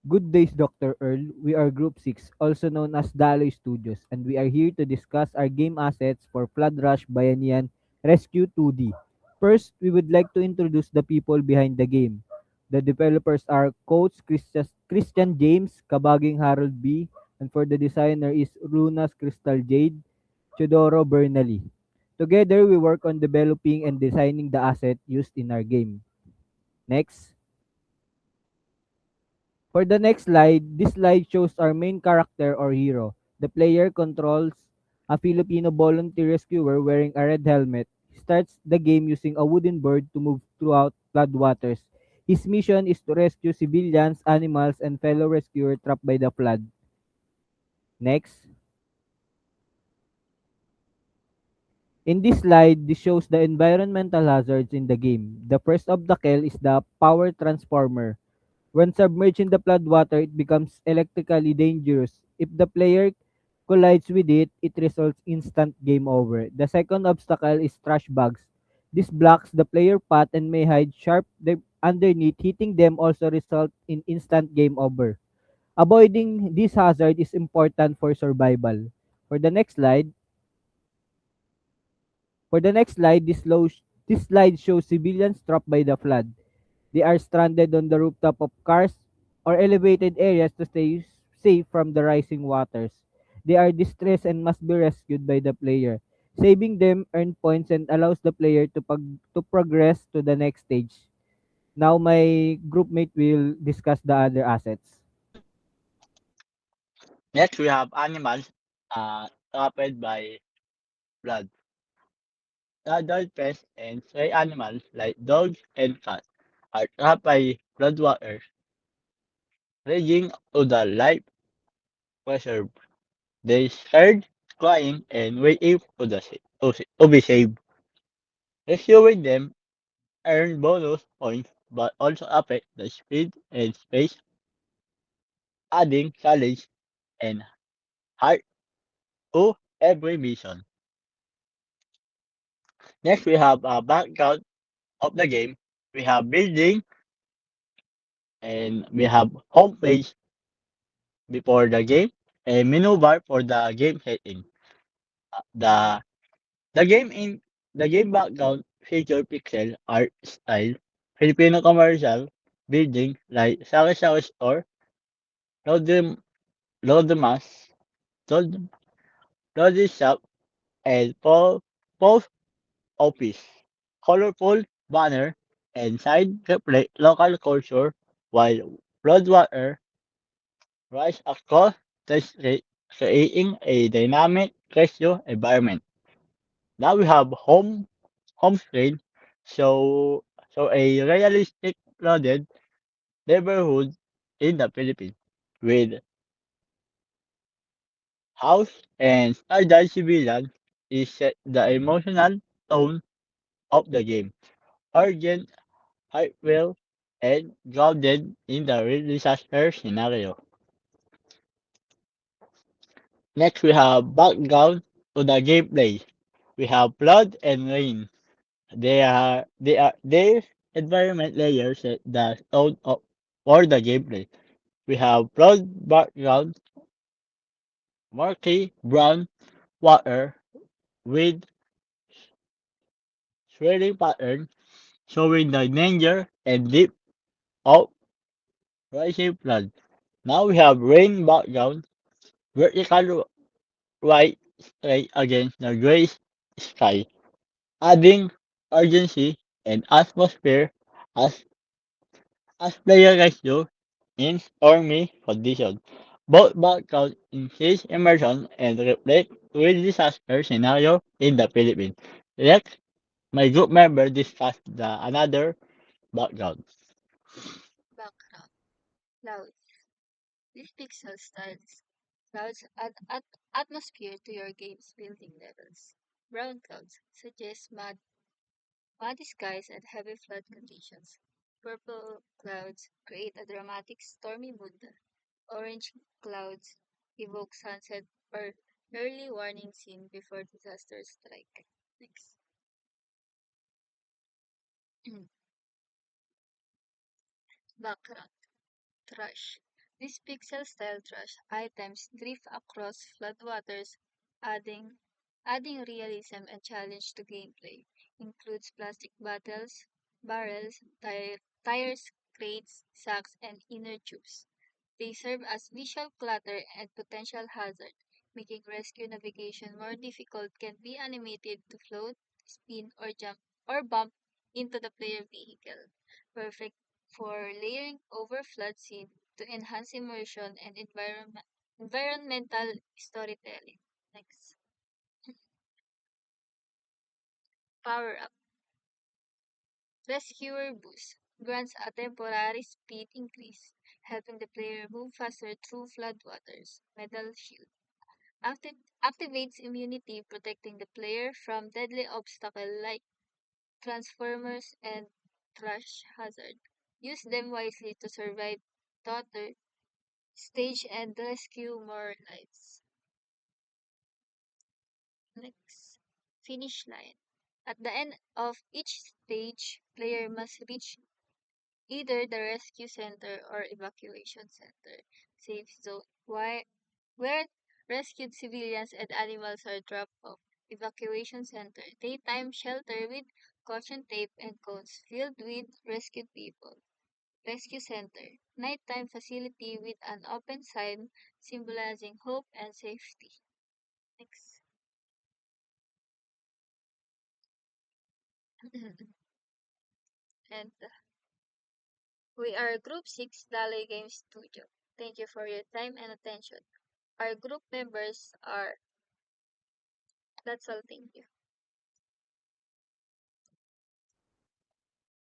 Good days, Dr. Earl. We are Group 6, also known as Daloy Studios, and we are here to discuss our game assets for Flood Rush Bayanihan Rescue 2D. First, we would like to introduce the people behind the game. The developers are Coach Christian James, Kabaging Harold B., and for the designer is Runas Crystal Jade, Chodoro Bernally. Together, we work on developing and designing the asset used in our game. Next. For the next slide, this slide shows our main character or hero. The player controls a Filipino volunteer rescuer wearing a red helmet. He starts the game using a wooden bird to move throughout floodwaters. His mission is to rescue civilians, animals, and fellow rescuer trapped by the flood. Next. In this slide, this shows the environmental hazards in the game. The first obstacle is the power transformer. When submerged in the floodwater, it becomes electrically dangerous. If the player collides with it, it results instant game over. The second obstacle is trash bags. This blocks the player path and may hide underneath. Hitting them also result in instant game over. Avoiding this hazard is important for survival. For the next slide, this slide shows civilians trapped by the flood. They are stranded on the rooftop of cars or elevated areas to stay safe from the rising waters. They are distressed and must be rescued by the player. Saving them earn points and allows the player to progress to the next stage. Now my groupmate will discuss the other assets. Next, we have animals trapped by flood. Adult pests and stray animals like dogs and cats are trapped by floodwaters, raging to the life preserve. They heard crying and waiting for to be saved. Rescuing them earn bonus points but also affect the speed and space, adding challenge and heart to every mission. Next, we have a background of the game. We have building and we have home page before the game, a menu bar for the game setting. The the game in the game background feature pixel art style, Filipino commercial building like Sari-Sari Store, Lodem, Lodemas, Lod- Lodi Shop, and Post Office. Colorful banner and sign reflect local culture while Floodwater rise across the street, creating a dynamic rescue environment. Now we have home screen, so a realistic flooded neighborhood in the Philippines with house and standard civilian is set the emotional tone of the game. Urgent, heartfelt, and grounded in the real disaster scenario. Next we have background to the gameplay. We have flood and rain. Their environment layers set the tone of for the gameplay. We have flood background, murky brown water with swirling pattern showing the danger and depth of rising flood. Now we have rain background, vertical white straight against the gray sky, adding urgency and atmosphere as player rescue in stormy conditions. Both backgrounds increase immersion and reflect real disaster scenario in the Philippines. Next, my group member discussed the another background. Background. Clouds. This pixel styles clouds add atmosphere to your game's building levels. Brown clouds suggest muddy skies and heavy flood conditions. Purple clouds create a dramatic stormy mood. Orange clouds evoke sunset or early warning scene before disaster strike. Next. Background. Trash. These pixel-style trash items drift across floodwaters, adding adding realism and challenge to gameplay. Includes plastic bottles, barrels, tires, crates, sacks, and inner tubes. They serve as visual clutter and potential hazard, making rescue navigation more difficult. Can be animated to float, spin, or jump or bump into the player vehicle. Perfect for layering over flood scene to enhance immersion and environmental storytelling. Next. Power up. Rescuer Boost grants a temporary speed increase, helping the player move faster through floodwaters. Metal Shield activates immunity, protecting the player from deadly obstacles like transformers and trash hazard. Use them wisely to survive daughter stage and rescue more lives. Next, finish line. At the end of each stage, player must reach either the rescue center or evacuation center, safe zone, where rescued civilians and animals are dropped off. Evacuation center, daytime shelter with caution tape and cones filled with rescued people. Rescue center, nighttime facility with an open sign symbolizing hope and safety. Next. And we are Group 6 Dali Game Studio. Thank you for your time and attention. Our group members are, that's all, thank you.